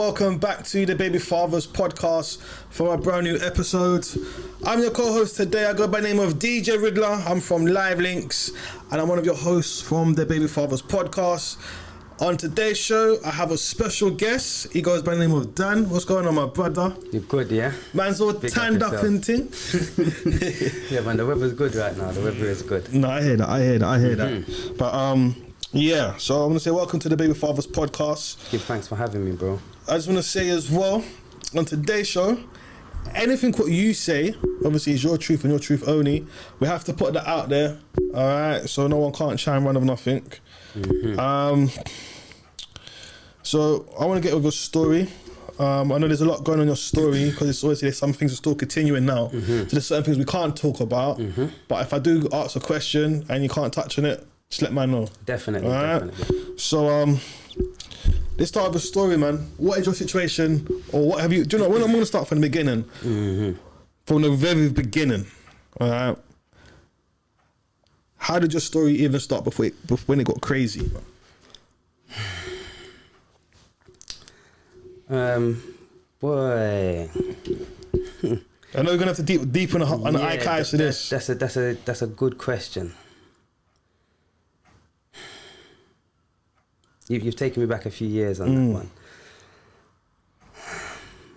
welcome back to the Baby Fathers podcast for a brand new episode. I'm your co-host today. I go by the name of DJ Ridler. I'm from Live Links and I'm one of your hosts from the Baby Fathers podcast. On today's show, I have a special guest. He goes by the name of Dan. What's going on, my brother? You're good, yeah? Man's all tanned up and thing. Yeah, man, the weather's good right now. The weather is good. No, I hear that. But yeah, so I want to say welcome to the Baby Fathers podcast. Give thanks for having me, bro. I just want to say as well, on today's show, anything what you say, obviously is your truth and your truth only. We have to put that out there, alright? So no one can't try and run of nothing. So I want to get with your story. I know there's a lot going on in your story because it's obviously there's some things are still continuing now. So there's certain things we can't talk about. But if I do ask a question and you can't touch on it, just let man know. Definitely, definitely. So let's start with a story, man. What is your situation, or what have you? Do you know? I'm going to start from the beginning, from the very beginning. All right. How did your story even start before when it got crazy? Boy. I know you're gonna have to deepen on the archives to this. That's a good question. You've taken me back a few years on that one.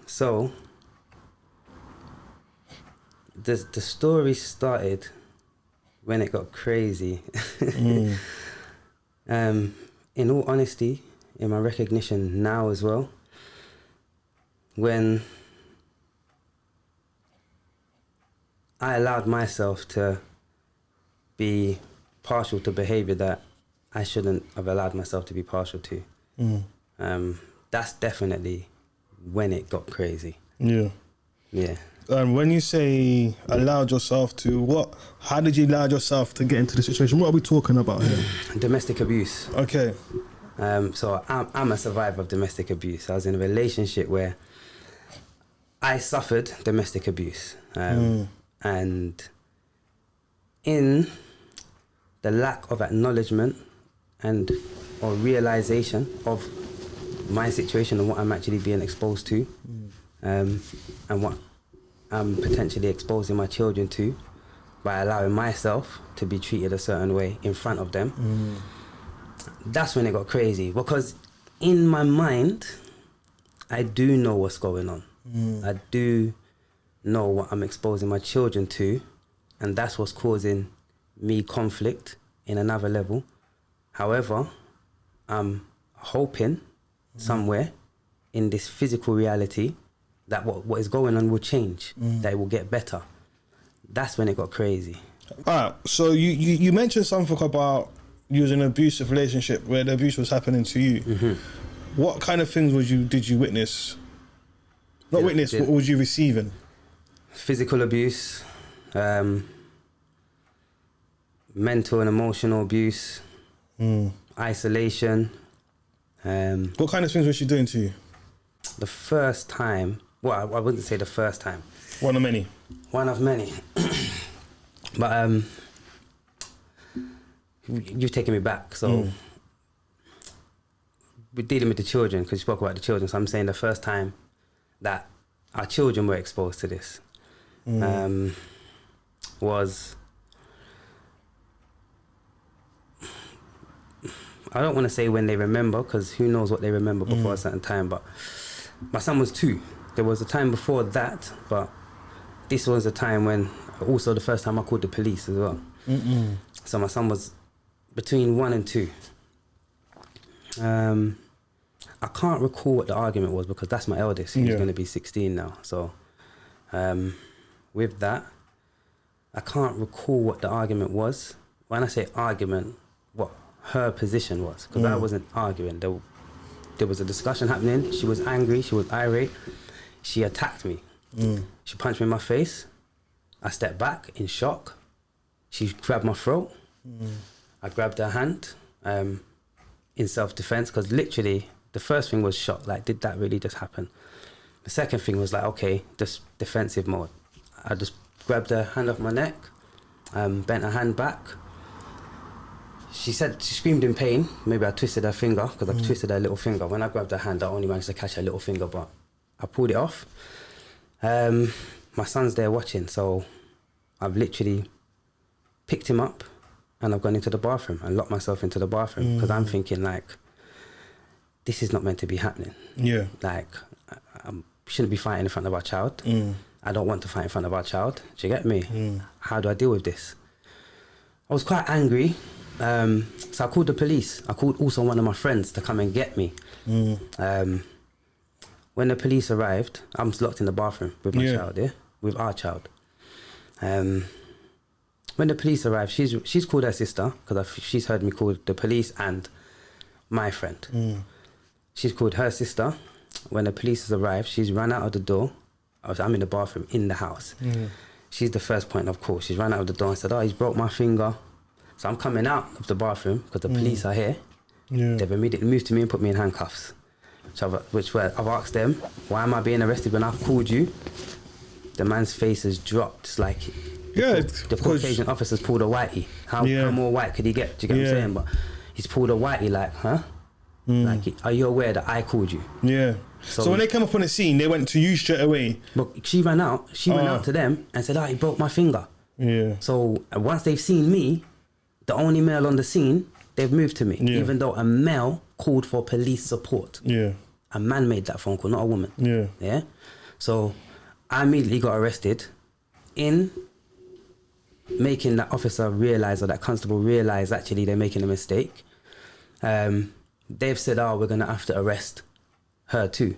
So the story started when it got crazy. In all honesty, in my recognition now as well, when I allowed myself to be partial to behavior that I shouldn't have allowed myself to be partial to. That's definitely when it got crazy. Yeah. When you say allowed yourself to, how did you allow yourself to get into the situation? What are we talking about here? Domestic abuse. Okay. So I'm a survivor of domestic abuse. I was in a relationship where I suffered domestic abuse. And in the lack of acknowledgement or realization of my situation and what I'm actually being exposed to, and what I'm potentially exposing my children to by allowing myself to be treated a certain way in front of them. That's when it got crazy, because in my mind, I do know what's going on. I do know what I'm exposing my children to, and that's what's causing me conflict in another level. However, I'm hoping somewhere in this physical reality that what is going on will change, that it will get better. That's when it got crazy. Alright, so you mentioned something about you was in an abusive relationship where the abuse was happening to you. What kind of things did you witness? What was you receiving? Physical abuse, mental and emotional abuse, isolation. What kind of things was she doing to you? The first time, well, I wouldn't say the first time. One of many. One of many. But you've taken me back, so we're dealing with the children, because you spoke about the children, so I'm saying the first time that our children were exposed to this was, I don't want to say when they remember, because who knows what they remember before a certain time, but my son was 2. There was a time before that, but this was a time when, also the first time I called the police as well. So my son was between 1 and 2. I can't recall what the argument was, because that's my eldest. He's going to be 16 now. So with that, I can't recall what the argument was. When I say argument, what her position was, because I wasn't arguing. There was a discussion happening. She was angry. She was irate. She attacked me. She punched me in my face. I stepped back in shock. She grabbed my throat. I grabbed her hand in self-defense, because literally the first thing was shock, like, did that really just happen? The second thing was like, okay, just defensive mode. I just grabbed her hand off my neck, bent her hand back. she said she screamed in pain. Maybe I twisted her finger because I twisted her little finger. When I grabbed her hand, I only managed to catch her little finger, but I pulled it off. My son's there watching, so I've literally picked him up and I've gone into the bathroom and locked myself into the bathroom because I'm thinking like, this is not meant to be happening. Yeah. Like, I shouldn't be fighting in front of our child. I don't want to fight in front of our child. Do you get me? How do I deal with this? I was quite angry. So I called the police. I called also one of my friends to come and get me. When the police arrived, I'm locked in the bathroom with my child, with our child. When the police arrived, she's called her sister because she's heard me call the police and my friend. She's called her sister. When the police has arrived, she's run out of the door. I'm in the bathroom in the house. She's the first point of call. She's run out of the door and said, "Oh, he's broke my finger." So I'm coming out of the bathroom because the police are here. They've immediately moved to me and put me in handcuffs. So I've asked them, why am I being arrested when I've called you? The man's face has dropped. It's like the Caucasian officers pulled a whitey. How more white could he get? Do you get what I'm saying? But he's pulled a whitey like, huh? Like, are you aware that I called you? Yeah. So when they came up on the scene, they went to you straight away. But she ran out. She went out to them and said, "Oh, he broke my finger." Yeah. So once they've seen me, the only male on the scene, they've moved to me. Even though a male called for police support. Yeah. A man made that phone call, not a woman. Yeah. Yeah. So I immediately got arrested in making that officer realise, or that constable realise, actually they're making a mistake. They've said, "Oh, we're gonna have to arrest her too."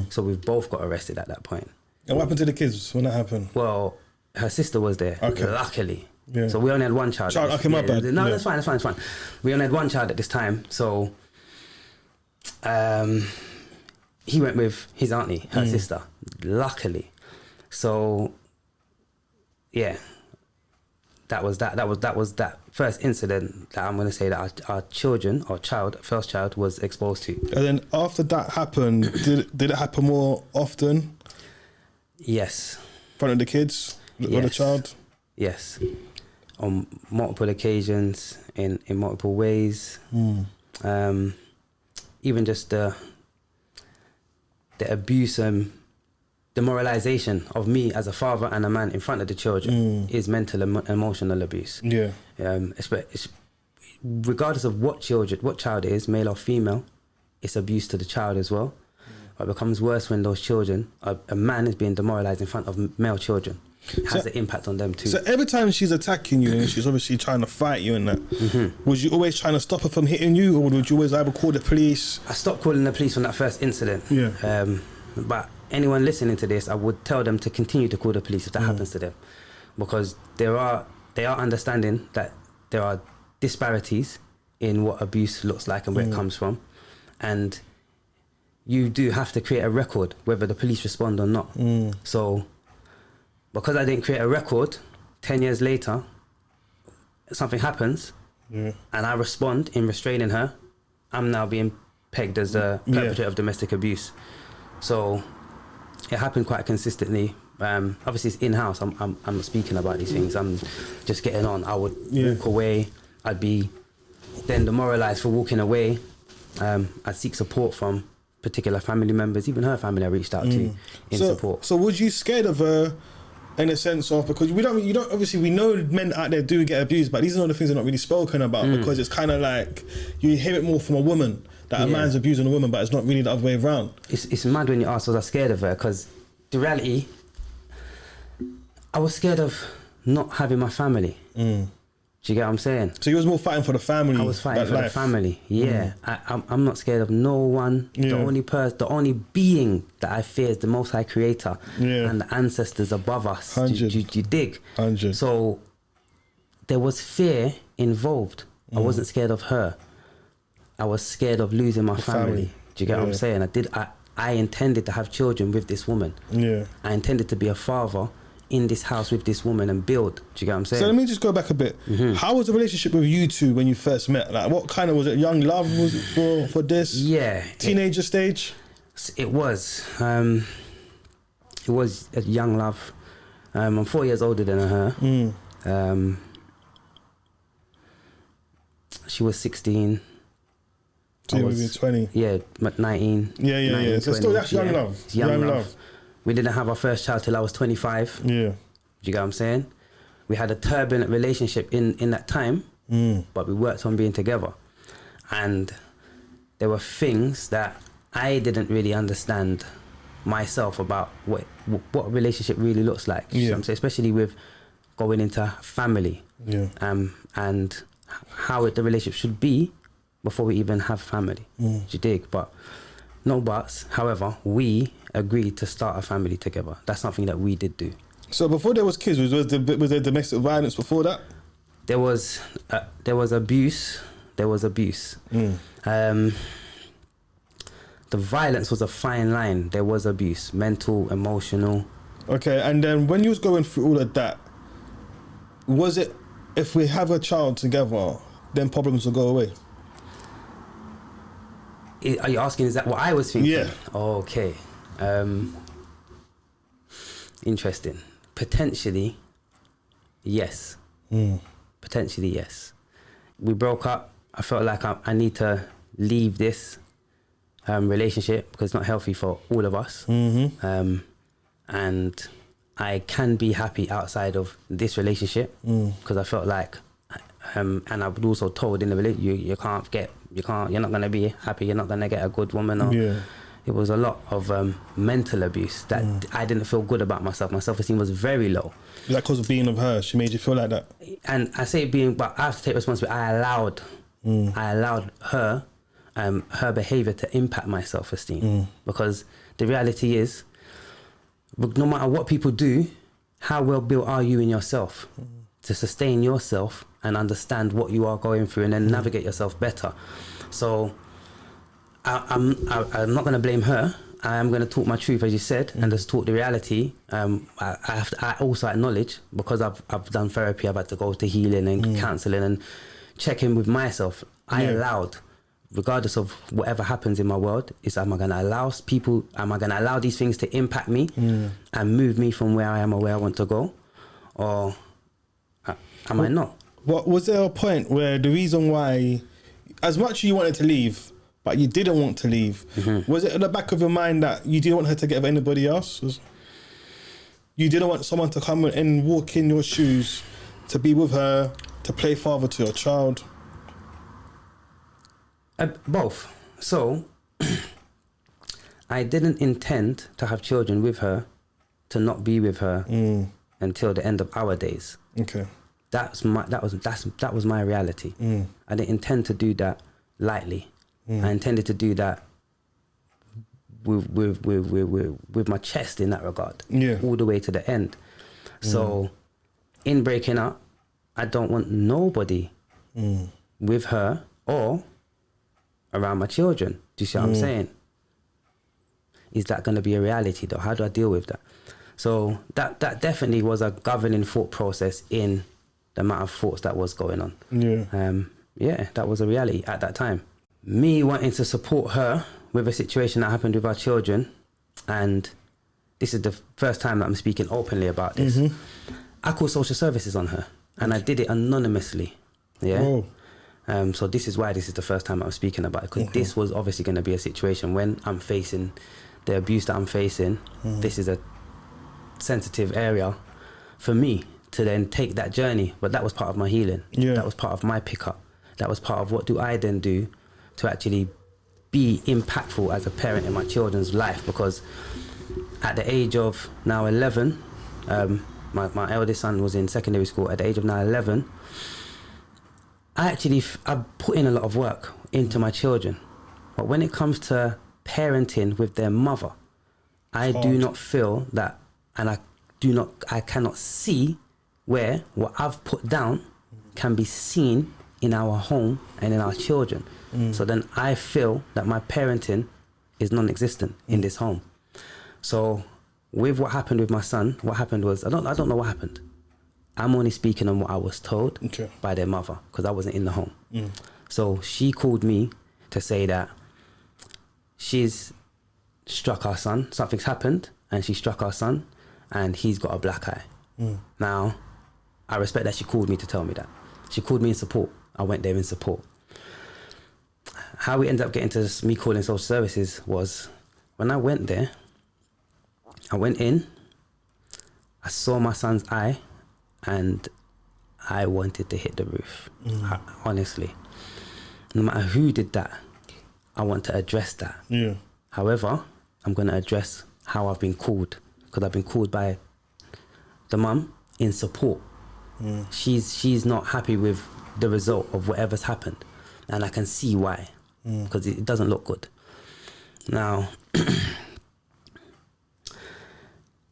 So we've both got arrested at that point. And what happened to the kids when that happened? Well, her sister was there, luckily. Yeah. So we only had one child. Okay, my bad. No, that's fine. We only had one child at this time. So he went with his auntie, her sister, luckily. So yeah, that was that first incident that I'm going to say that our children, or first child was exposed to. And then after that happened, did it happen more often? Yes. In front of the kids, or the child? Yes. On multiple occasions, in multiple ways. Even just the abuse and demoralization of me as a father and a man in front of the children is mental and emotional abuse. Yeah. Regardless of what child it is, male or female, it's abuse to the child as well. It becomes worse when those children, a man is being demoralized in front of male children. It has an impact on them too. So every time she's attacking you and she's obviously trying to fight you and that, was you always trying to stop her from hitting you, or would you always either call the police? I stopped calling the police on that first incident. Yeah. But anyone listening to this, I would tell them to continue to call the police if that happens to them, because they are understanding that there are disparities in what abuse looks like and where it comes from, and you do have to create a record whether the police respond or not. So because I didn't create a record, 10 years later, something happens and I respond in restraining her, I'm now being pegged as a perpetrator of domestic abuse. So it happened quite consistently. Obviously it's in-house, I'm not speaking about these things, I'm just getting on. I would walk away, I'd be then demoralised for walking away. I'd seek support from particular family members, even her family I reached out to in support. So was you scared of her in a sense of, because you don't obviously, we know men out there do get abused, but these are not the things that are not really spoken about, because it's kind of like you hear it more from a woman that a man's abusing a woman, but it's not really the other way around. It's mad when you ask, was I scared of her? Because the reality, I was scared of not having my family. Do you get what I'm saying? So you was more fighting for the family. I was fighting for the family. Yeah, I'm not scared of no one. The only being that I fear is the Most High Creator and the ancestors above us. 100. You dig? 100. So there was fear involved. I wasn't scared of her. I was scared of losing my family. Do you get what I'm saying? I intended to have children with this woman. Yeah. I intended to be a father in this house with this woman and build. Do you get what I'm saying? So let me just go back a bit. How was the relationship with you two when you first met? Like, what kind of, was it young love was it for this? Yeah. Teenager stage? It was. It was a young love. I'm 4 years older than her. she was 16. So you were 20. Yeah, 19. Yeah. 19, So still, that's young love. It's young love. We didn't have our first child till I was 25. Yeah. Do you get what I'm saying? We had a turbulent relationship in that time, but we worked on being together. And there were things that I didn't really understand myself about what a relationship really looks like. You know what I'm saying? Especially with going into family. Yeah. And how the relationship should be before we even have family. Do you dig? But no buts. However, we agreed to start a family together. That's something that we did do. So before there was kids, was there domestic violence before that? There was abuse. The violence was a fine line. There was abuse, mental, emotional. Okay, and then when you was going through all of that, was it, if we have a child together, then problems will go away? Are you asking, is that what I was thinking? Yeah. Okay. Interesting. Potentially, yes. Potentially, yes. We broke up. I felt like I need to leave this relationship because it's not healthy for all of us. And I can be happy outside of this relationship because I felt like, and I was also told in the relationship, you're not going to be happy, you're not going to get a good woman. Or, it was a lot of mental abuse that I didn't feel good about myself. My self-esteem was very low. Is that because of being with her? She made you feel like that? And I say being, but I have to take responsibility. I allowed her, her behaviour to impact my self-esteem. Because the reality is, no matter what people do, how well built are you in yourself to sustain yourself and understand what you are going through and then navigate yourself better? So I'm not going to blame her. I am going to talk my truth, as you said, and just talk the reality. I also acknowledge, because I've done therapy, I've had to go to healing and counselling and check in with myself. I allowed, regardless of whatever happens in my world, am I going to allow these things to impact me and move me from where I am or where I want to go? Or am I not? What was there a point where the reason why, as much as you wanted to leave, but you didn't want to leave, was it in the back of your mind that you didn't want her to get with anybody else? You didn't want someone to come and walk in your shoes, to be with her, to play father to your child? Both. So I didn't intend to have children with her, to not be with her until the end of our days. Okay. That was my reality. I didn't intend to do that lightly. I intended to do that with my chest in that regard, all the way to the end. So in breaking up, I don't want nobody with her or around my children. Do you see what I'm saying? Is that going to be a reality though? How do I deal with that? So that definitely was a governing thought process in the amount of thoughts that was going on. That was a reality at that time. Me wanting to support her with a situation that happened with our children, and this is the first time that I'm speaking openly about this. I called social services on her, and I did it anonymously. So this is why this is the first time I'm speaking about it, because this was obviously going to be a situation when I'm facing the abuse that I'm facing. This is a sensitive area for me to then take that journey, but that was part of my healing. That was part of my pickup. That was part of what do I then do to actually be impactful as a parent in my children's life. Because at the age of now 11, my eldest son was in secondary school. At the age of now 11, I put in a lot of work into my children, but when it comes to parenting with their mother, I do not feel that, and I cannot see where what I've put down can be seen in our home and in our children. So then I feel that my parenting is non-existent in this home. So with what happened with my son, what happened was, I don't know what happened. I'm only speaking on what I was told by their mother, because I wasn't in the home. So she called me to say that she's struck our son, something's happened, and she struck our son, and he's got a black eye. Now, I respect that she called me to tell me that. She called me in support. I went there in support. how we ended up getting to me calling social services was when I went there, I went in, I saw my son's eye, and I wanted to hit the roof. Honestly. No matter who did that, I want to address that. Yeah. However, I'm going to address how I've been called, because I've been called by the mum in support. She's not happy with the result of whatever's happened, and I can see why, because it doesn't look good. Now,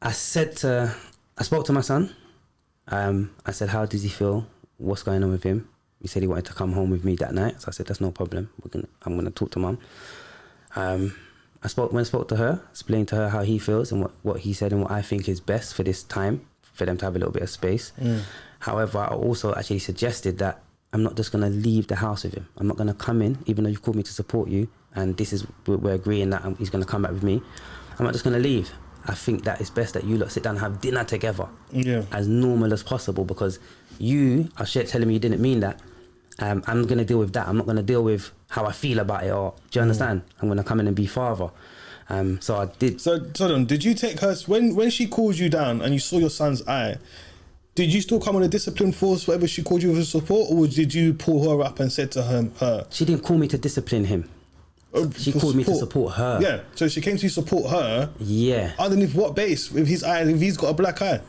I spoke to my son. I said, how does he feel? What's going on with him? He said he wanted to come home with me that night. So I said, that's no problem. I'm going to talk to mum. When I spoke to her, explained to her how he feels and what he said and what I think is best for this time, for them to have a little bit of space. However, I also actually suggested that I'm not just going to leave the house with him. I'm not going to come in, even though you called me to support you, and we're agreeing that he's going to come back with me. I'm not just going to leave. I think that it's best that you lot sit down and have dinner together, as normal as possible, because you are telling me you didn't mean that. I'm going to deal with that. I'm not going to deal with how I feel about it, or do you understand? I'm going to come in and be father. So I did. So then, did you take her, when she called you down and you saw your son's eye, did you still come on a discipline force, whatever she called you for support, or did you pull her up and said to her? She didn't call me to discipline him. She called me to support her. Yeah, so she came to support her. Yeah. Underneath what base? If he's got a black eye.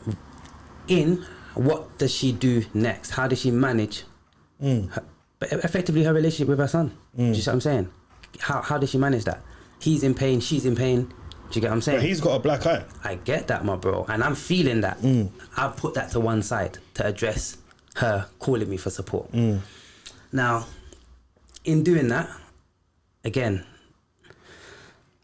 What does she do next? How does she manage effectively her relationship with her son? Do you see what I'm saying? How does she manage that? He's in pain, she's in pain. Do you get what I'm saying? But he's got a black eye. I get that, my bro, and I'm feeling that. I've put that to one side to address her calling me for support. Now, in doing that, again,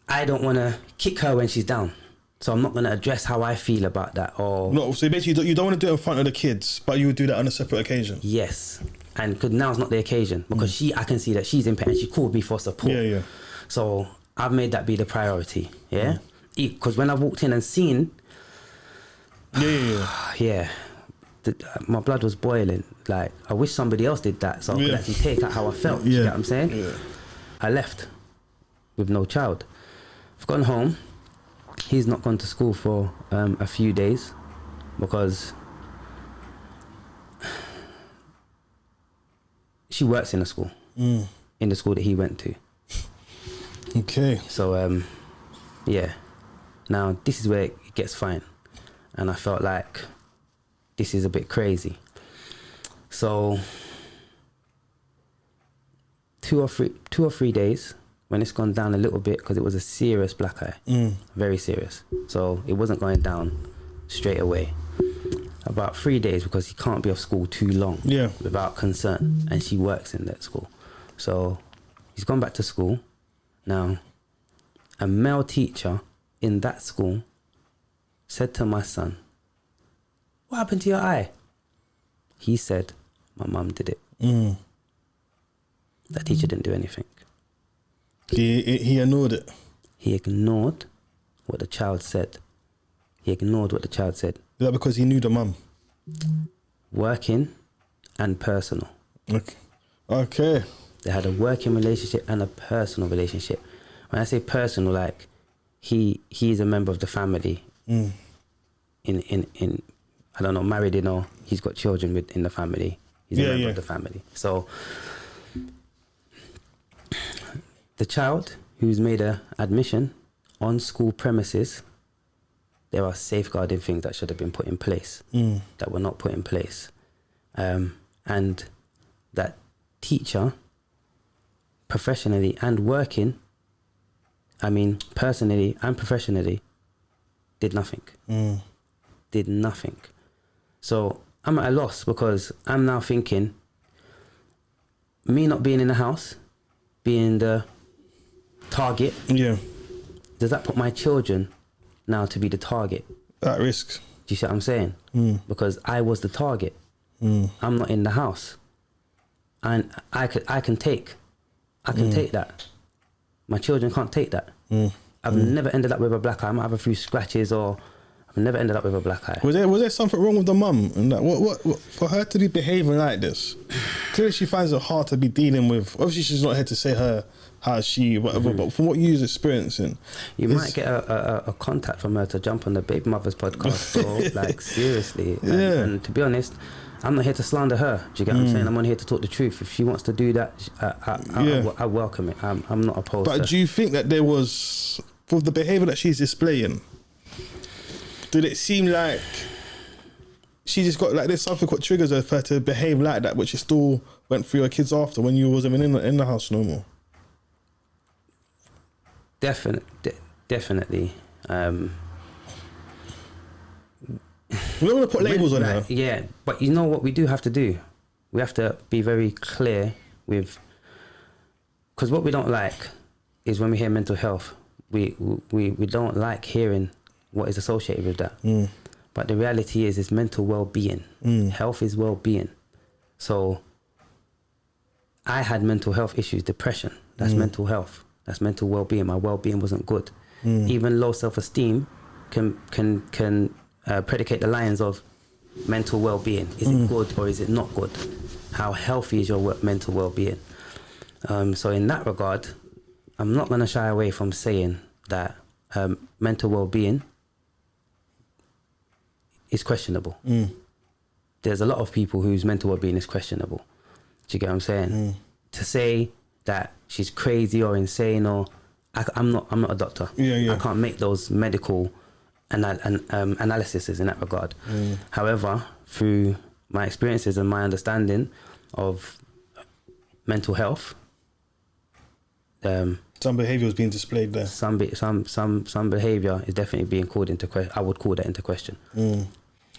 I don't want to kick her when she's down, so I'm not going to address how I feel about that. Or no, so basically you don't want to do it in front of the kids, but you would do that on a separate occasion. Yes, and because now's not the occasion, because I can see that she's in pain and she called me for support. Yeah. So I've made that be the priority. Yeah, because when I walked in and seen, yeah, my blood was boiling. Like, I wish somebody else did that, so I could actually take out how I felt. You get what I'm saying? Yeah. I left with no child. I've gone home. He's not gone to school for a few days because she works in a school, in the school that he went to. Okay. So, yeah. Now, this is where it gets fine. And I felt like this is a bit crazy. So, two or three days, when it's gone down a little bit, because it was a serious black eye, very serious. So it wasn't going down straight away. About 3 days, because he can't be off school too long without concern, and she works in that school. So he's gone back to school. Now, a male teacher in that school said to my son, "What happened to your eye?" He said, "My mum did it." That teacher didn't do anything. He ignored it. He ignored what the child said. Is that because he knew the mum? Working and personal. Okay. They had a working relationship and a personal relationship. When I say personal, like he's a member of the family. In I don't know, married in, or he's got children within the family. He's a member of the family. So the child who's made a admission on school premises, there are safeguarding things that should have been put in place that were not put in place. And that teacher, professionally and working, personally and professionally, did nothing. Did nothing. So I'm at a loss, because I'm now thinking, me not being in the house, being the target, does that put my children now to be the target? At risk. Do you see what I'm saying? Because I was the target. I'm not in the house, and I can take that. My children can't take that. I've never ended up with a black eye. I might have a few scratches, or I've never ended up with a black eye. Was there something wrong with the mum? And that, what for her to be behaving like this, clearly she finds it hard to be dealing with. Obviously, she's not here to say how she whatever. But from what you're experiencing, you might get a contact from her to jump on the Baby Mothers podcast. So, like, seriously. And to be honest, I'm not here to slander her. Do you get what I'm saying? I'm only here to talk the truth. If she wants to do that, I welcome it. I'm not opposed. But do you think that there was, for the behaviour that she's displaying, did it seem like she just got like there's something what triggers her for her to behave like that, which she still went through her kids after when you wasn't even in the house no more? Definitely. We don't want to put labels on her. Yeah, but you know what we do have to do? We have to be very clear with, because what we don't like is when we hear mental health, we don't like hearing what is associated with that. But the reality is it's mental well-being. Health is well-being. So I had mental health issues, depression. That's mental health. That's mental well-being. My well-being wasn't good. Even low self-esteem can predicate the lines of mental well-being. Is it good or is it not good? How healthy is your mental well-being? So in that regard, I'm not going to shy away from saying that mental well-being is questionable. There's a lot of people whose mental well-being is questionable. Do you get what I'm saying? To say that she's crazy or insane, or I'm not a doctor. I can't make those medical analyses in that regard. However, through my experiences and my understanding of mental health, some behaviour is being displayed there. Some behaviour is definitely being called into question. I would call that into question.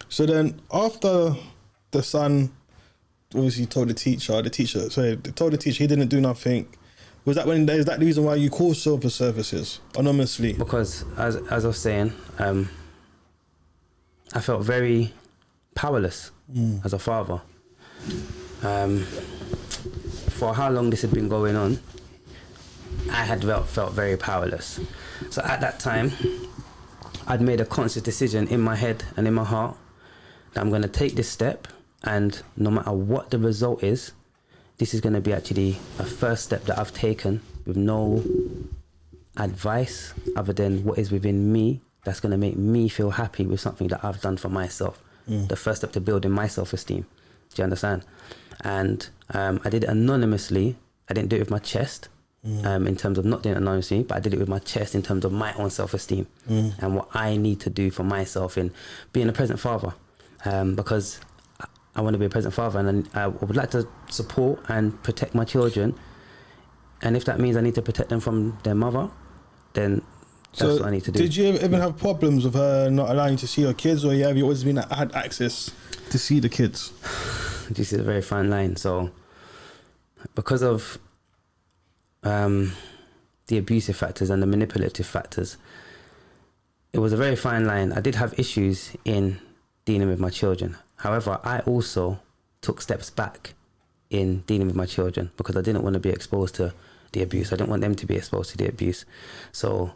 So then, after the son obviously told the teacher he didn't do nothing. Is that the reason why you called Silver Services anonymously? Because as I was saying, I felt very powerless as a father. For how long this had been going on, I had felt very powerless. So at that time, I'd made a conscious decision in my head and in my heart that I'm going to take this step, and no matter what the result is, this is going to be actually a first step that I've taken with no advice other than what is within me that's going to make me feel happy with something that I've done for myself. The first step to building my self-esteem. Do you understand? And I did it anonymously. I didn't do it with my chest in terms of not doing it anonymously, but I did it with my chest in terms of my own self-esteem and what I need to do for myself in being a present father. Because I want to be a present father, and I would like to support and protect my children. And if that means I need to protect them from their mother, then that's what I need to do. Did you ever have problems with her not allowing you to see your kids, or have you always had access to see the kids? This is a very fine line. So because of the abusive factors and the manipulative factors, it was a very fine line. I did have issues in dealing with my children. However, I also took steps back in dealing with my children because I didn't want to be exposed to the abuse. I didn't want them to be exposed to the abuse. So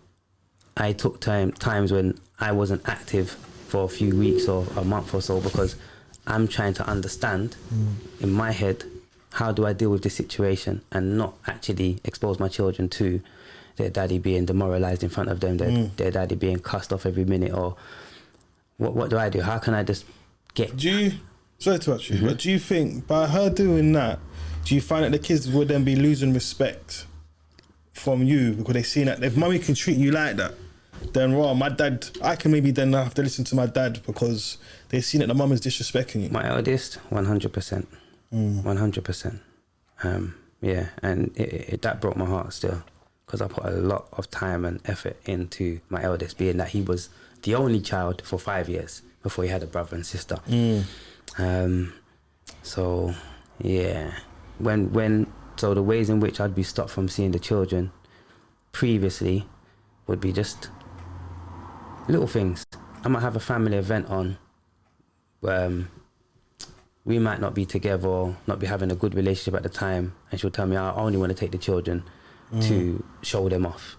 I took times when I wasn't active for a few weeks or a month or so, because I'm trying to understand in my head, how do I deal with this situation and not actually expose my children to their daddy being demoralized in front of them, their daddy being cussed off every minute, or what do I do? How can I just get... Sorry to interrupt you, but do you think by her doing that, do you find that the kids would then be losing respect from you because they've seen that if mummy can treat you like that, then my dad, I can maybe then have to listen to my dad because they've seen that the mum is disrespecting you? My eldest, 100%. 100%. Yeah, and that broke my heart still, because I put a lot of time and effort into my eldest, being that he was the only child for 5 years before he had a brother and sister. So yeah, so the ways in which I'd be stopped from seeing the children previously would be just little things. I might have a family event on, we might not be together or not be having a good relationship at the time, and she'll tell me I only want to take the children to show them off.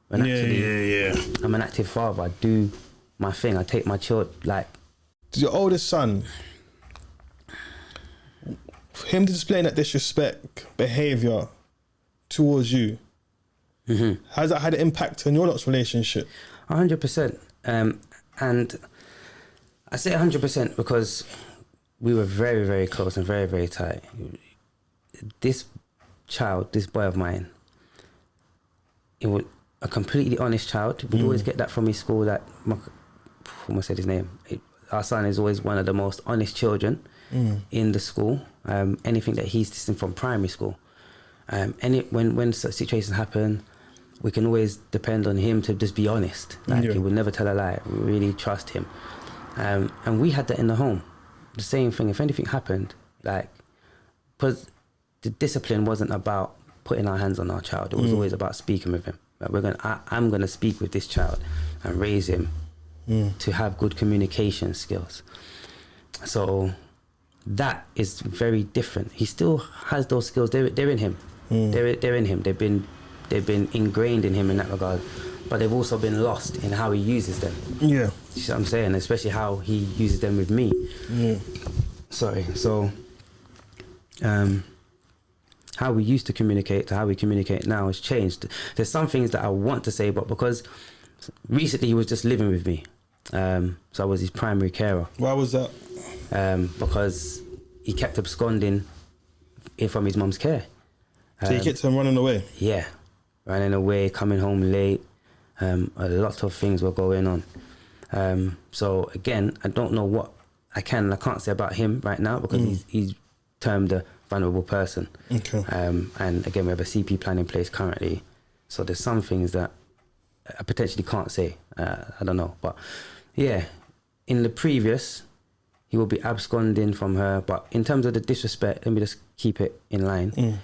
When I'm an active father. I do my thing. I take my children, like... Your oldest son, him displaying that disrespect behaviour towards you, has that had an impact on your lot's relationship? 100%. And I say 100% because we were very, very close and very, very tight. This boy of mine, it was a completely honest child. We'd always get that from his school, that, almost said his name. Our son is always one of the most honest children in the school. Anything that he's distant from primary school. When situations happen, we can always depend on him to just be honest. Like, he would never tell a lie. We really trust him. And we had that in the home. The same thing. If anything happened, like, because the discipline wasn't about putting our hands on our child. It was always about speaking with him. Like, I'm gonna speak with this child and raise him to have good communication skills. So that is very different. He still has those skills. They're in him. They're in him. They've been ingrained in him in that regard, but they've also been lost in how he uses them. Yeah. You see what I'm saying? Especially how he uses them with me. Yeah. Sorry. So, how we used to communicate to how we communicate now has changed. There's some things that I want to say, but because recently he was just living with me, so I was his primary carer. Why was that? Because he kept absconding from his mum's care. So you kept him running away? Yeah, running away, coming home late. A lot of things were going on. So again, I don't know what I can't say about him right now because he's termed a vulnerable person. Okay. And again, we have a CP plan in place currently. So there's some things that I potentially can't say. I don't know. But yeah, in the previous, he will be absconding from her. But in terms of the disrespect, let me just keep it in line.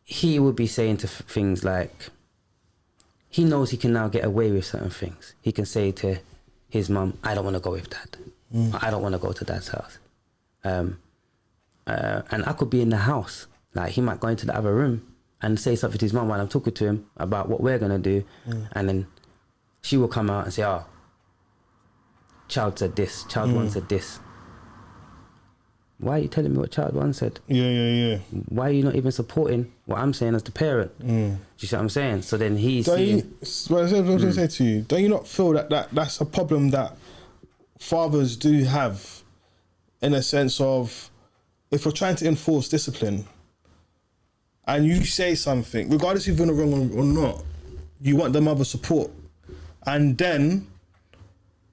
He would be saying to things like, he knows he can now get away with certain things. He can say to his mum, I don't want to go with dad. I don't want to go to dad's house. And I could be in the house. Like, he might go into the other room and say something to his mum while I'm talking to him about what we're going to do. And then she will come out and say, oh, child said this, child one said this. Why are you telling me what child one said? Yeah. Why are you not even supporting what I'm saying as the parent? Do you see what I'm saying? So then he's saying... What I was going to say to you, don't you not feel that that's a problem that fathers do have, in a sense of, if you're trying to enforce discipline and you say something, regardless if you're wrong or not, you want the mother's support. And then,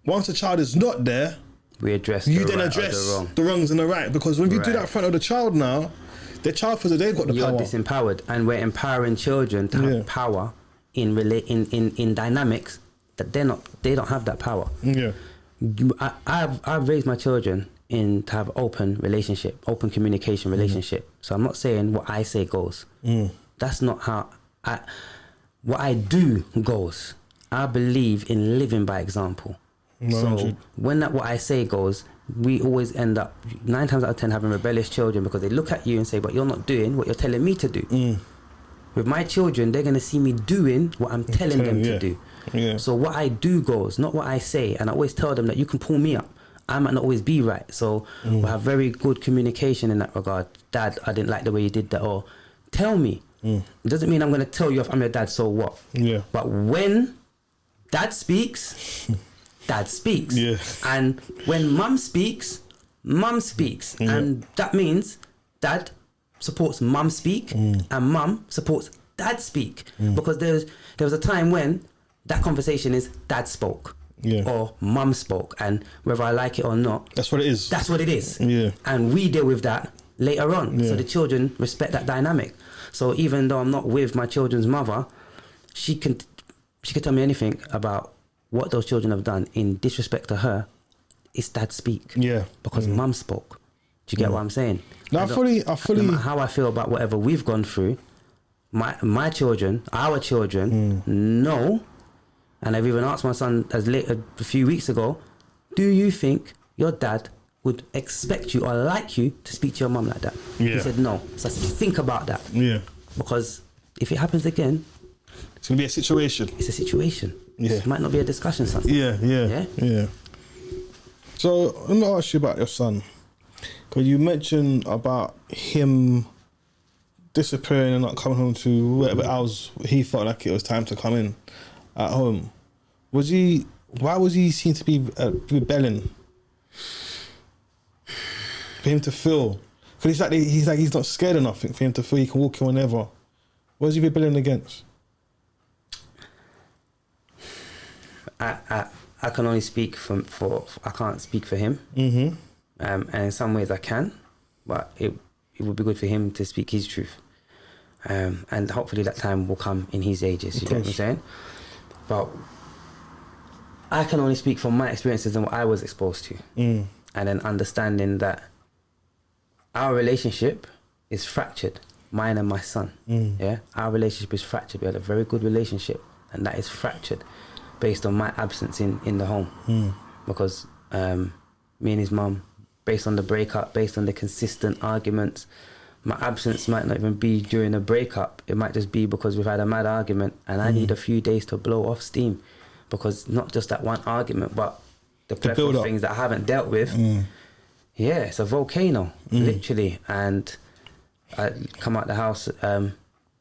once the child is not there, address the wrongs and the right. Because when you do that in front of the child now, the child feels that they've got the power. You're disempowered, and we're empowering children to have power in dynamics that they don't have that power. Yeah. I've raised my children to have open communication relationship. So I'm not saying what I say goes. That's not how what I do goes. I believe in living by example. 100. So when what I say goes, we always end up 9 times out of 10 having rebellious children because they look at you and say, but you're not doing what you're telling me to do. With my children, they're going to see me doing what I'm telling them to do. Yeah. So what I do goes, not what I say. And I always tell them that you can pull me up. I might not always be right. So we'll have very good communication in that regard. Dad, I didn't like the way you did that. Or tell me. It doesn't mean I'm going to tell you if I'm your dad, so what? Yeah. But when dad speaks... Dad speaks. Yeah. And when mum speaks. And that means dad supports mum speak and mum supports dad speak. Because there was a time when that conversation is dad spoke or mum spoke, and whether I like it or not, that's what it is. That's what it is. Yeah. And we deal with that later on. So the children respect that dynamic. So even though I'm not with my children's mother, she can tell me anything about what those children have done in disrespect to her. Is dad speak. Yeah. Because mum spoke. Do you get what I'm saying? No, I fully no matter how I feel about whatever we've gone through, my children, our children know, and I've even asked my son as late a few weeks ago, do you think your dad would expect you or like you to speak to your mum like that? Yeah. He said no. So I said, think about that. Yeah. Because if it happens again, it's going to be a situation. It's a situation. Yeah. It might not be a discussion, son. Yeah. So I'm going to ask you about your son. Because you mentioned about him disappearing and not coming home to whatever hours he felt like it was time to come in at home. Why was he seem to be rebelling? For him to feel, because he's not scared enough for him to feel he can walk in whenever. What is he rebelling against? I can only speak I can't speak for him. Mm-hmm. And in some ways I can, but it would be good for him to speak his truth. And hopefully that time will come in his ages, you get what I'm saying? But I can only speak from my experiences and what I was exposed to. And then understanding that our relationship is fractured, mine and my son. Yeah, our relationship is fractured. We had a very good relationship, and that is fractured based on my absence in the home. Because me and his mum, based on the breakup, based on the consistent arguments, my absence might not even be during a breakup. It might just be because we've had a mad argument and I need a few days to blow off steam, because not just that one argument, but the plethora of things that I haven't dealt with. Yeah, it's a volcano, literally. And I come out the house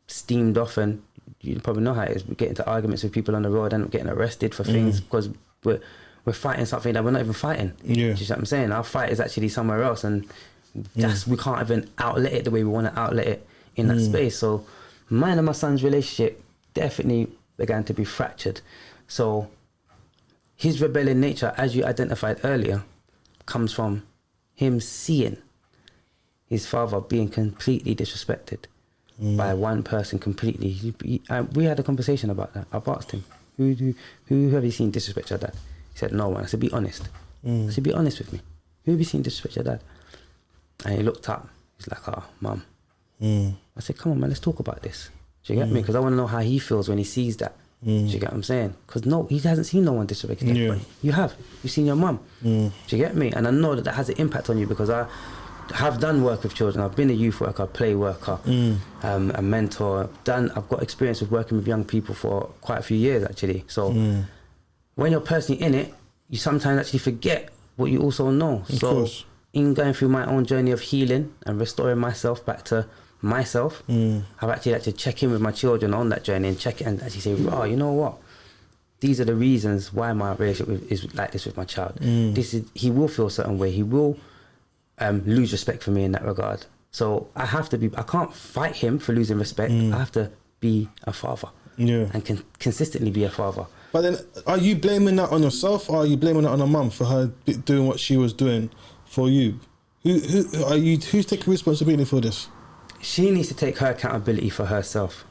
steamed off, and you probably know how it is. We get into arguments with people on the road and getting arrested for things because we're fighting something that we're not even fighting. Yeah. Do you know what I'm saying? Our fight is actually somewhere else, and we can't even outlet it the way we want to outlet it in that space. So mine and my son's relationship definitely began to be fractured. So his rebellion nature, as you identified earlier, comes from him seeing his father being completely disrespected by one person completely. We had a conversation about that. I've asked him, who have you seen disrespect your dad? He said, no one. I said, be honest. I said, be honest with me. Who have you seen disrespect your dad? And he looked up. He's like, oh, mum. I said, come on, man, let's talk about this. Do you get me? Because I want to know how he feels when he sees that. Do you get what I'm saying? Because no, he hasn't seen no one disrespect anybody. You have. You've seen your mum. Do you get me? And I know that has an impact on you, because I have done work with children. I've been a youth worker, play worker, a mentor. I've got experience with working with young people for quite a few years, actually. So when you're personally in it, you sometimes actually forget what you also know. Of course. In going through my own journey of healing and restoring myself back to myself, I've actually had to check in with my children on that journey and check it and actually say, oh, you know what? These are the reasons why my relationship is like this with my child. He will feel a certain way. He will lose respect for me in that regard. So I can't fight him for losing respect. I have to be a father and consistently be a father. But then, are you blaming that on yourself, or are you blaming that on her mum for her doing what she was doing for you? Who's taking responsibility for this? She needs to take her accountability for herself.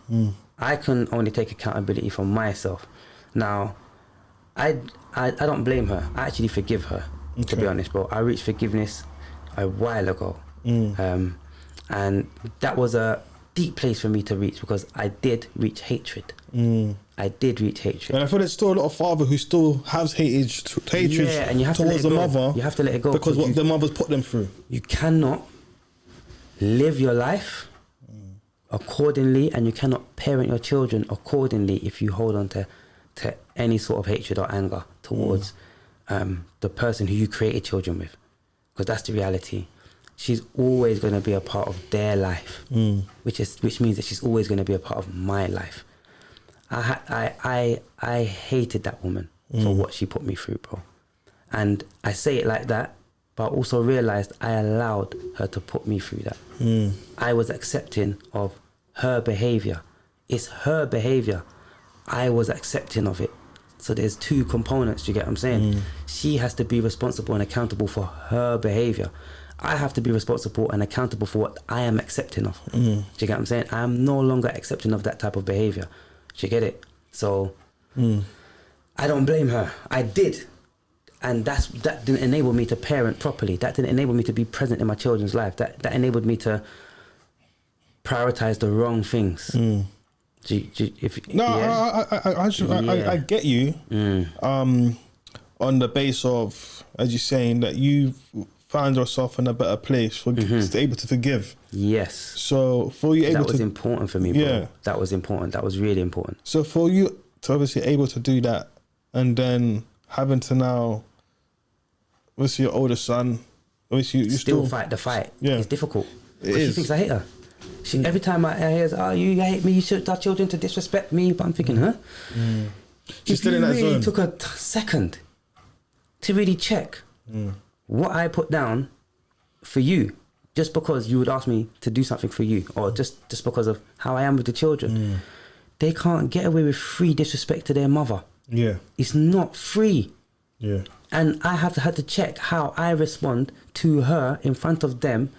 I can only take accountability for myself. Now, I don't blame her. I actually forgive her, to be honest, bro. I reached forgiveness a while ago. And that was a deep place for me to reach, because I did reach hatred. I did reach hatred. And I feel there's still a lot of father who still has hatred and you have towards the mother. You have to let it go. Because what the mother's put them through. You cannot live your life accordingly, and you cannot parent your children accordingly if you hold on to any sort of hatred or anger towards the person who you created children with. Because that's the reality. She's always going to be a part of their life, which means that she's always going to be a part of my life. I hated that woman for what she put me through, bro. And I say it like that, but I also realised I allowed her to put me through that. I was accepting of her behaviour. It's her behaviour. I was accepting of it. So there's two components, do you get what I'm saying? She has to be responsible and accountable for her behaviour. I have to be responsible and accountable for what I am accepting of. Do you get what I'm saying? I am no longer accepting of that type of behaviour. Do you get it? So I don't blame her. I did. And that didn't enable me to parent properly. That didn't enable me to be present in my children's life. That enabled me to prioritise the wrong things. I get you on the base of, as you're saying, that you found yourself in a better place for able to forgive. Yes. So for you able that was important for me, bro. Yeah. That was important. That was really important. So for you to obviously able to do that, and then having to now, obviously your older son, obviously you still fight the fight. Yeah. It's difficult. It She is. thinks I hate her. Every time I hear, oh, you hate me, you should our children to disrespect me. But I'm thinking, huh? She's still in that really zone. took a second to really check what I put down for you, just because you would ask me to do something for you, or just because of how I am with the children. They can't get away with free disrespect to their mother. Yeah. It's not free. Yeah. And I have had to check how I respond to her in front of them,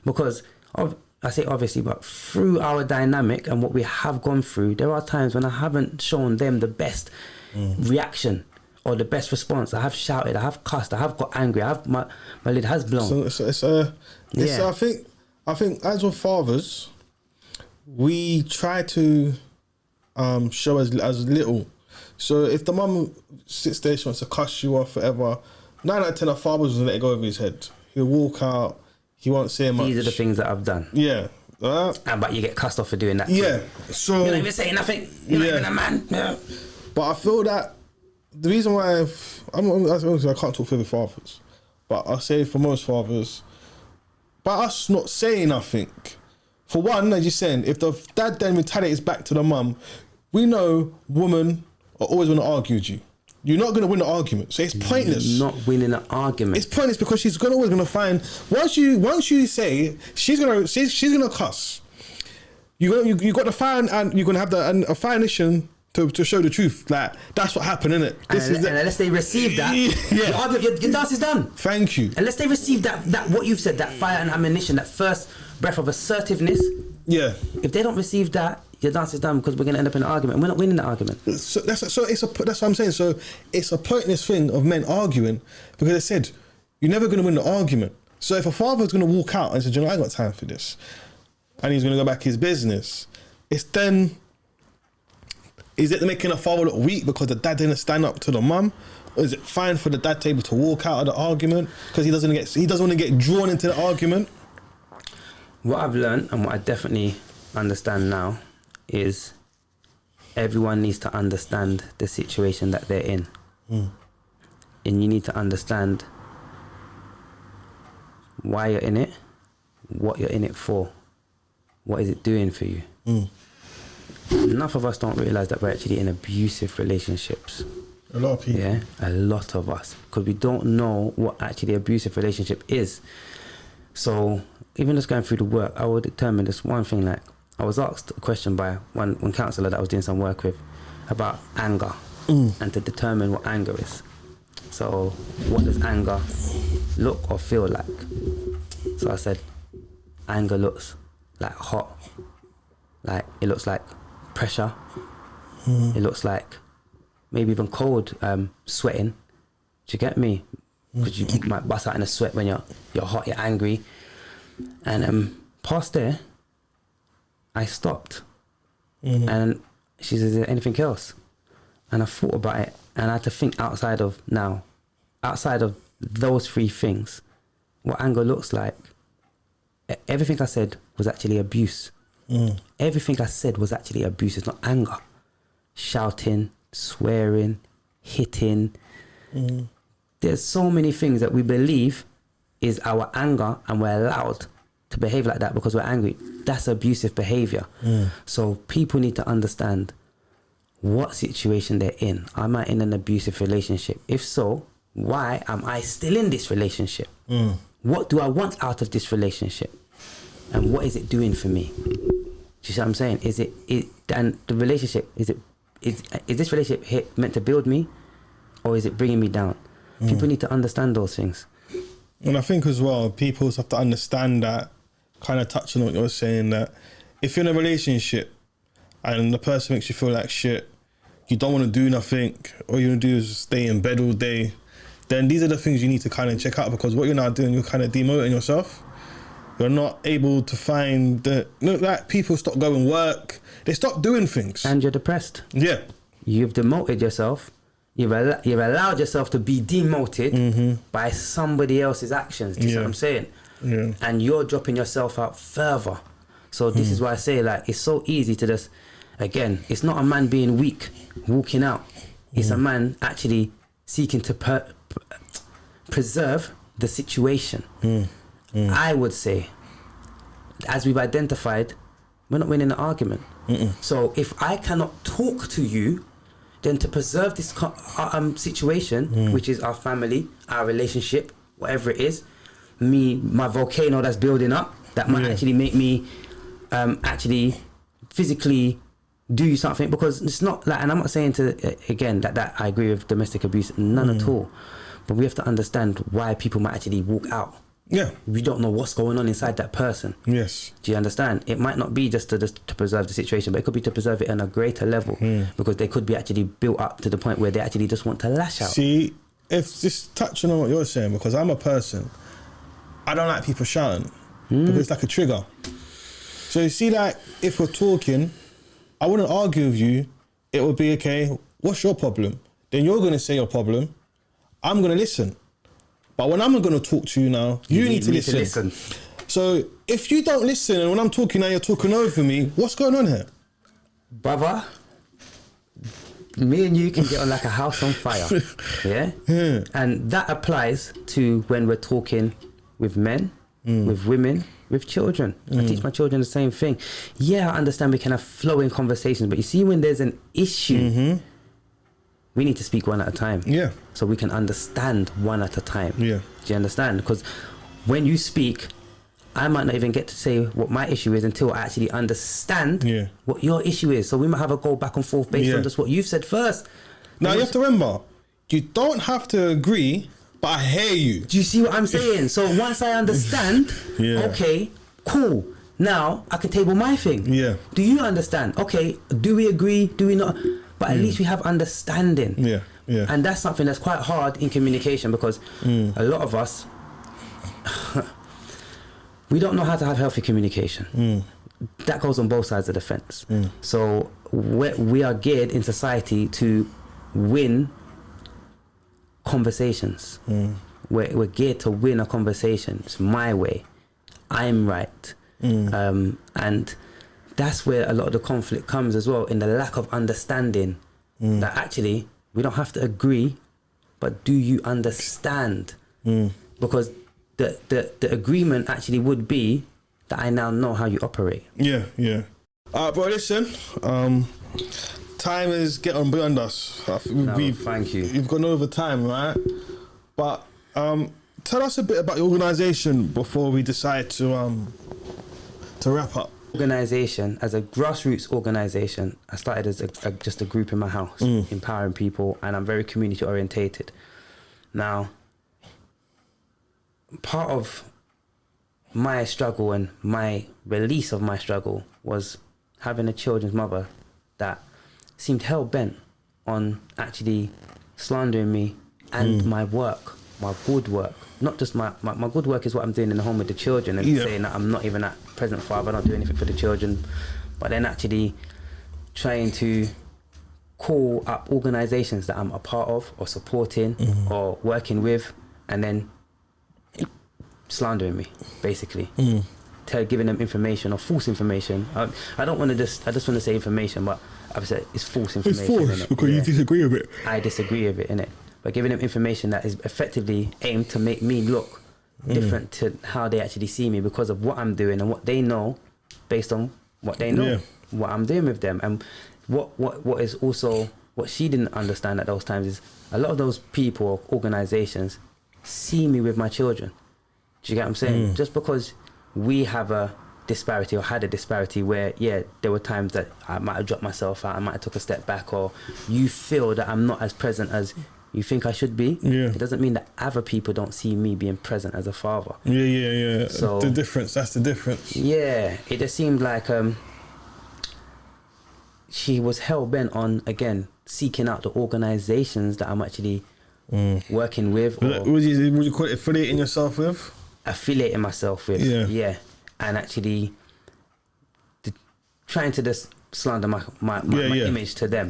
because I say obviously, but through our dynamic and what we have gone through, there are times when I haven't shown them the best reaction or the best response. I have shouted, I have cussed, I have got angry, I have my lid has blown. So I think as with fathers, we try to show as little. So if the mum sits there, she wants to cuss you off, whatever, 9 out of 10 our fathers will let it go over his head. He'll walk out, he won't say much. These are the things that I've done. Yeah. But you get cussed off for doing that. Yeah. So You're not even saying nothing. You're not even a man. Yeah. But I feel that the reason why I can't talk for the fathers, but I say for most fathers, by us not saying nothing, for one, as you're saying, if the dad then retaliates back to the mum, we know women are always going to argue with you. You're not going to win the argument, so it's pointless. You're not winning an argument. It's pointless because she's always going to find once you say she's gonna cuss. You got to find, and you're going to have a foundation to show the truth. Like that's what happened, innit? And unless they receive that, your dance is done. Thank you. Unless they receive that what you've said, that fire and ammunition, that first breath of assertiveness. Yeah. If they don't receive that, your dance is done, because we're going to end up in an argument. We're not winning the argument. So that's what I'm saying. So it's a pointless thing of men arguing, because they said you're never going to win the argument. So if a father's going to walk out and say, you know, I ain't got time for this, and he's going to go back his business, it's then, is it making a father look weak because the dad didn't stand up to the mum? Or is it fine for the dad to be able to walk out of the argument because he doesn't want to get drawn into the argument? What I've learned, and what I definitely understand now, is everyone needs to understand the situation that they're in. And you need to understand why you're in it, what you're in it for, what is it doing for you. Enough of us don't realise that we're actually in abusive relationships. A lot of people. Yeah, a lot of us, because we don't know what actually abusive relationship is. So even just going through the work, I will determine this one thing. Like, I was asked a question by one counsellor that I was doing some work with about anger, and to determine what anger is. So what does anger look or feel like? So I said, anger looks like hot, like it looks like pressure, it looks like maybe even cold, sweating. Do you get me? Because you might bust out in a sweat when you're hot, you're angry. And past there, I stopped. And she says, is there anything else? And I thought about it, and I had to think outside of those three things, what anger looks like. Everything I said was actually abuse. Everything I said was actually abuse. It's not anger. Shouting, swearing, hitting. There's so many things that we believe is our anger, and we're allowed to behave like that because we're angry. That's abusive behavior. So people need to understand what situation they're in. Am I in an abusive relationship? If so, why am I still in this relationship? What do I want out of this relationship? And what is it doing for me? Do you see what I'm saying? And the relationship, is this relationship meant to build me, or is it bringing me down? People need to understand those things. And I think as well, people have to understand that, kind of touching on what you're saying, that if you're in a relationship and the person makes you feel like shit, you don't want to do nothing, all you want to do is stay in bed all day, then these are the things you need to kind of check out, because what you're now doing, you're kind of demoting yourself. You're not able to find like people stop going work, they stop doing things. And you're depressed. Yeah. You've demoted yourself. You've allowed yourself to be demoted by somebody else's actions. Do you see what I'm saying? Yeah. And you're dropping yourself out further. So this is why I say, like, it's so easy to just, again, it's not a man being weak, walking out. It's a man actually seeking to preserve the situation. I would say, as we've identified, we're not winning the argument. So if I cannot talk to you, then to preserve this situation, which is our family, our relationship, whatever it is, my volcano that's building up, that might actually make me actually physically do something, because it's not like, and I'm not saying again that I agree with domestic abuse, none at all, but we have to understand why people might actually walk out. We don't know what's going on inside that person. Do you understand? It might not be just to preserve the situation, but it could be to preserve it on a greater level, because they could be actually built up to the point where they actually just want to lash out. See, if just touching on what you're saying, because I'm a person, I don't like people shouting because it's like a trigger. So you see, like, if we're talking, I wouldn't argue with you. It would be, okay, what's your problem? Then you're going to say your problem. I'm going to listen. But when I'm going to talk to you now, you need to listen. So if you don't listen, and when I'm talking now, you're talking over me, what's going on here? Brother, me and you can get on like a house on fire. Yeah? And that applies to when we're talking with men, with women, with children. I teach my children the same thing. Yeah, I understand we can have flowing conversations, but you see, when there's an issue, we need to speak one at a time. So we can understand one at a time. Do you understand? Because when you speak, I might not even get to say what my issue is until I actually understand what your issue is. So we might have a go back and forth based on just what you've said first. Now you have to remember, you don't have to agree, but I hear you. Do you see what I'm saying? So once I understand, okay, cool. Now I can table my thing. Do you understand? Okay, do we agree? Do we not? But at least we have understanding. And that's something that's quite hard in communication, because a lot of us, we don't know how to have healthy communication. That goes on both sides of the fence. So we are geared in society to win conversations. We're geared to win a conversation. It's my way. I'm right. And that's where a lot of the conflict comes as well, in the lack of understanding that actually we don't have to agree, but do you understand? Because the agreement actually would be that I now know how you operate. Bro, listen, time is getting beyond us. Thank you. You've gone over time, right? But tell us a bit about your organisation before we decide to wrap up. Organisation, as a grassroots organisation, I started as just a group in my house, empowering people, and I'm very community orientated. Now, part of my struggle and my release of my struggle was having a children's mother that seemed hell-bent on actually slandering me and my work, my good work. Not just my good work is what I'm doing in the home with the children, and saying that I'm not even that present father, I don't do anything for the children, but then actually trying to call up organisations that I'm a part of or supporting or working with, and then slandering me, basically. Giving them information or false information. I don't want to I just want to say information, but I've said it's false information. It's false because you disagree with it. I disagree with it, innit? But giving them information that is effectively aimed to make me look different to how they actually see me, because of what I'm doing and what they know, based on what they know, what I'm doing with them. And what is also what she didn't understand at those times is a lot of those people or organizations see me with my children. Do you get what I'm saying? Just because we have a disparity or had a disparity where there were times that I might have dropped myself out, I might have took a step back, or you feel that I'm not as present as you think I should be, it doesn't mean that other people don't see me being present as a father. So the difference, that's the difference. It just seemed like she was hell-bent on, again, seeking out the organizations that I'm actually working with. Would you call it affiliating yourself with? Affiliating myself with, and actually trying to just slander my image to them.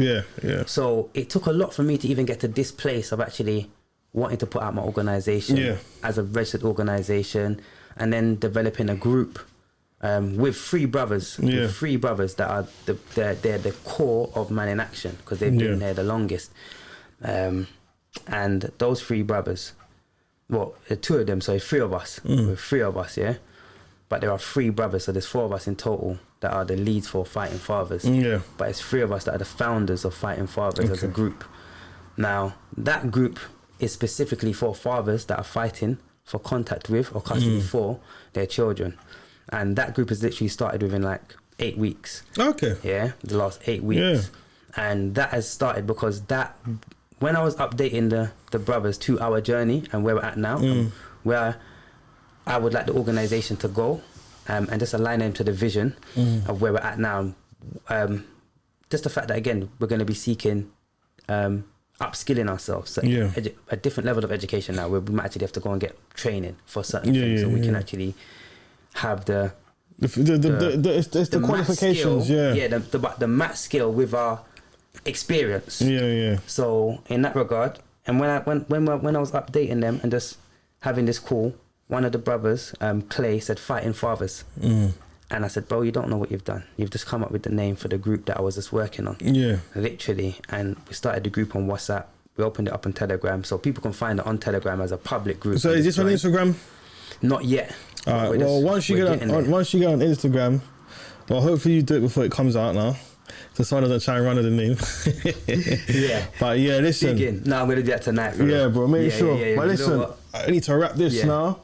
So it took a lot for me to even get to this place of actually wanting to put out my organisation as a registered organisation, and then developing a group with three brothers, that are they're the core of Man in Action, because they've been there the longest. And those three brothers, well, two of them, so three of us. We're three of us, yeah. But there are three brothers, so there's four of us in total that are the leads for Fighting Fathers. Yeah. But it's three of us that are the founders of Fighting Fathers as a group. Now, that group is specifically for fathers that are fighting for contact with or custody for their children. And that group has literally started within like 8 weeks. Okay. Yeah, the last 8 weeks. Yeah. And that has started because when I was updating the brothers to our journey and where we're at now, where I would like the organisation to go and just align them to the vision of where we're at now. Just the fact that, again, we're going to be seeking upskilling ourselves. So a different level of education now where we might actually have to go and get training for certain things so we can actually have the qualifications, skill, the mat skill with our experience. So in that regard, and when I was updating them and just having this call, one of the brothers, Clay, said Fighting Fathers. And I said, bro, you don't know what you've done. You've just come up with the name for the group that I was just working on. Literally. And we started the group on WhatsApp. We opened it up on Telegram, so people can find it on Telegram as a public group. So is this on Instagram? Not yet. All right. Well, once you get on Instagram, well, hopefully you do it before it comes out now, so someone doesn't try and run with the name. But yeah, listen. No, I'm gonna do that tonight. Bro. Make sure. But listen, I need to wrap this now.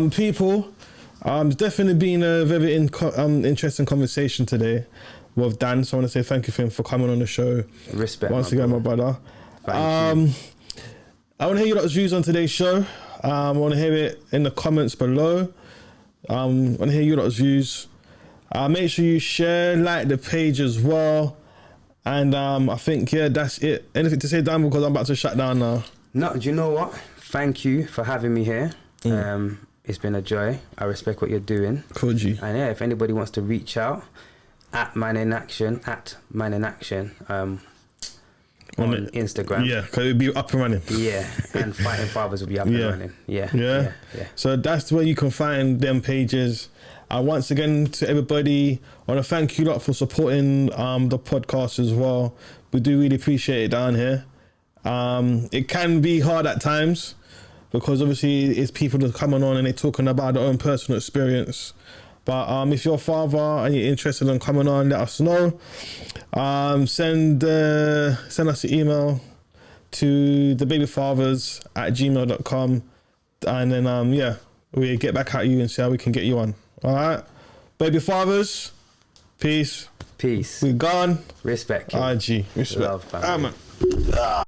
People, it's definitely been a very interesting conversation today with Dan. So I want to say thank you for him for coming on the show. Respect. Once again, my brother. Thank you. I want to hear your lot's views on today's show. I want to hear it in the comments below. I want to hear your lot's views. Make sure you share, like the page as well. And I think, that's it. Anything to say, Dan, because I'm about to shut down now? No, do you know what? Thank you for having me here. It's been a joy. I respect what you're doing. Cool, G. And if anybody wants to reach out, at Man in Action, on Instagram. Because it'll be up and running. And Fighting Fathers will be up and running. Yeah. So that's where you can find them pages. Once again, to everybody, I want to thank you lot for supporting the podcast as well. We do really appreciate it down here. It can be hard at times because obviously it's people that are coming on and they're talking about their own personal experience. But if you're a father and you're interested in coming on, let us know. Send us an email to thebabyfathers@gmail.com, and then we get back at you and see how we can get you on. All right, baby fathers, peace. We gone. Respect. RG. Respect. Love, family. Man.